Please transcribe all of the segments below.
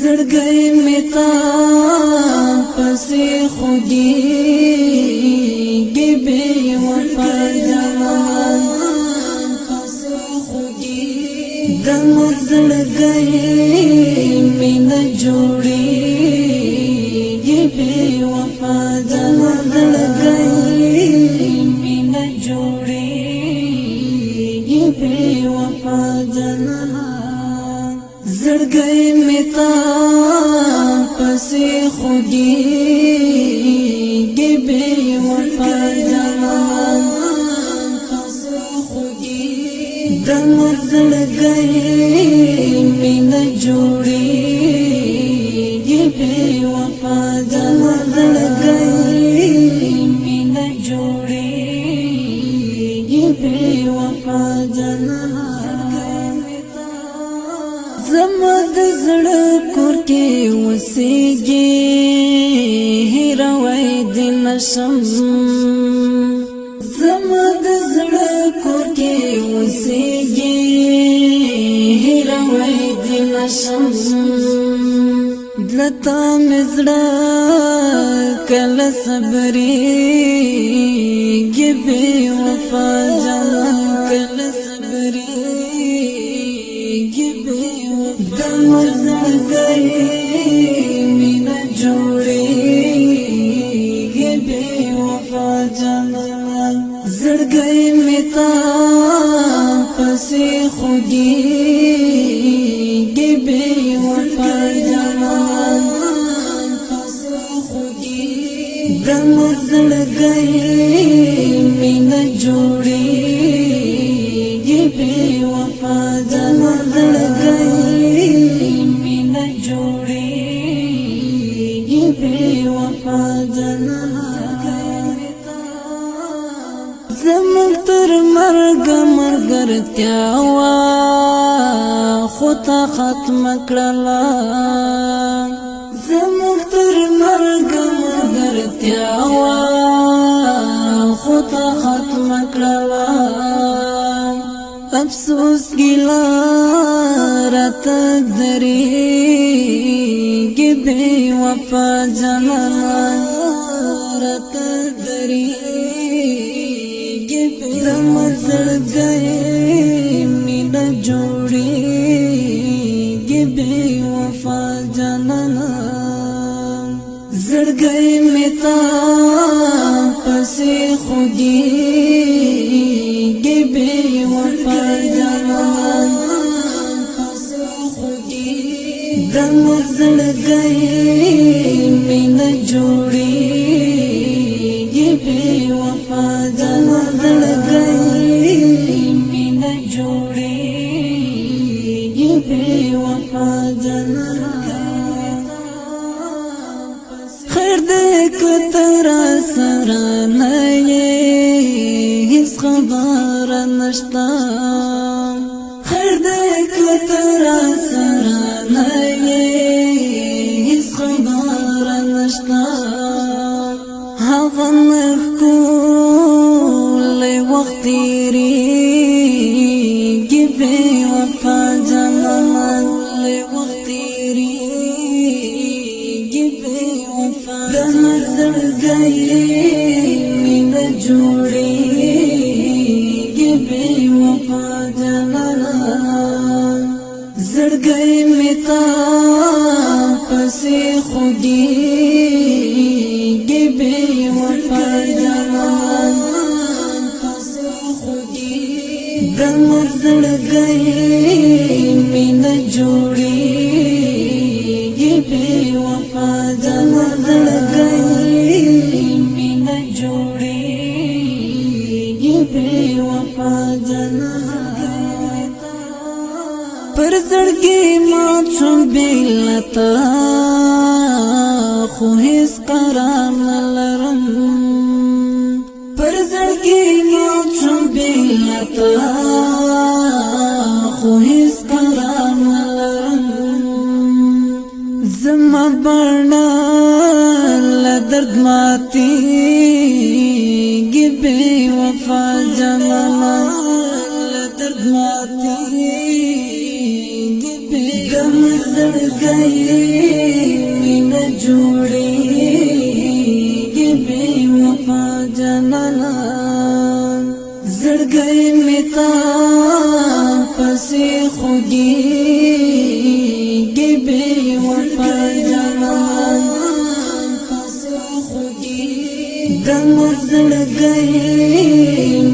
زړګی می تا پسې خوږیږي بې وفا جانان پسې خوږیږي د مور زړګی می نه جوړیږي بې وفا جانان زړګی می نه جوړیږي بې وفا جانان زړګی می تا پسې خوږیږي بې وفا جانان پسې خوږیږي د مور زړګی می نه جوړیږي بې وفا جانان زړګی می نه جوړیږي بې وفا جانان زما د زړه کور کې اوسېږي هېروی دې نشم زما د زړه کور کې اوسېږي هېروی دې نشم دلته مې زړه کله صبرېږي بې وفا جانان کله صبرېږي د مور زړګی می نه جوړیږي بې وفا جانان زړګی می تا پسې خوږیږي بې وفا جانان پسې خوږیږي د مور زړګی می نه جوړیږي بې وفا جانان زړګی زمون تر مرګ مرګرتیا وا خو تا ختم کړلا زمون تر مرګ مرګرتیا وا خو تا ختم کړلا افسوس ګیلا رات درېږي بې وفا جانان رات درېږي د مور زړګی می نه جوړیږي بې وفا جانان زړګی می تا پسې خوږیږي بې وفا جانان پسې خوږیږي د مور زړګی می نه جوړیږي بې وفا جانان زړګی می نه جوړیږي بې وفا جانان خیر دې کتر سره نه هیڅ خبر نشته خیر دې کتر سره نه هیڅ خبر نشته هغه کول وخت تیریږي بې وفا جانان وخت تیریږي بې وفا د مور زړګی می نه جوړیږي بې وفا جانان زړګی می تا پسې خوږیږي بې وفا جانان پسې خوږیږي د مور زړګی می نه جوړیږي بې وفا جانان زړګی می نه جوړیږي بې وفا جانان پر زړګي ما څو بیلتا خو هیڅ قرار نه لرم پر زړګي ما څو بیلتا خو هیڅ قرار نه لرم زما بڼه له درد ماتېږي بې وفا جانان له درد ماتېږي بې د مور زړګی د مزړګي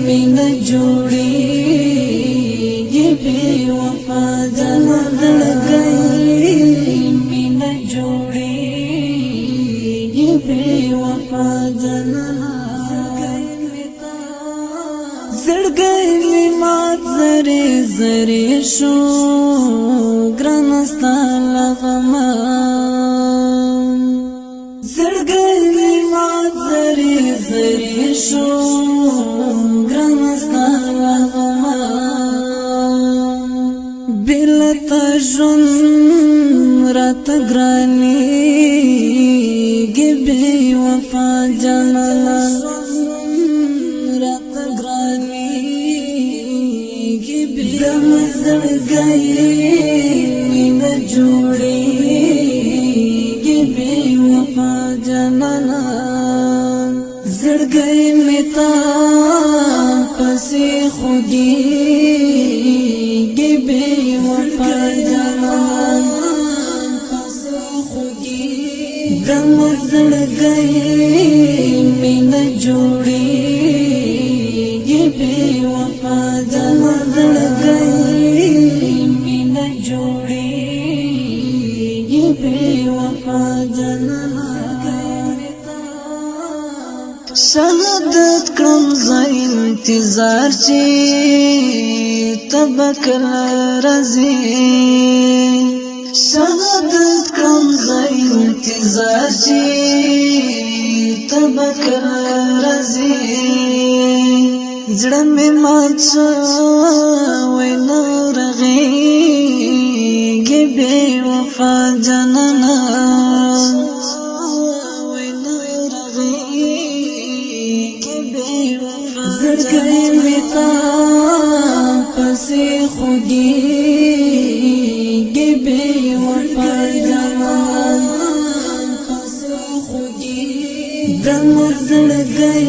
مینا جوړیږي بے وفا د مزړګي مینا جوړیږي بے وفا د زړګي می مات زری زری شو ګرانستا لغما زړګي می مات زری زری شو ګرانستا لغما بلتا جون رات ګرانی بے وفا جانانا د مزړګي مینا جوړیږي بے وفا جانانا زړګي می تا پسې خوږیږي بے وفا جانانا پسې خوږیږي د مزړګي مینا جوړیږي بے وفا جانانا شهادت کړم زای انتظار چې تبکل رضی شهادت کړم زای انتظار چې تبکل رضی زړه مې مات شو وینا رغېږي بے وفا جانانا زړګي می تا پسې خوږیږي بے وفا جانانا پسې خوږیږي د مزړګي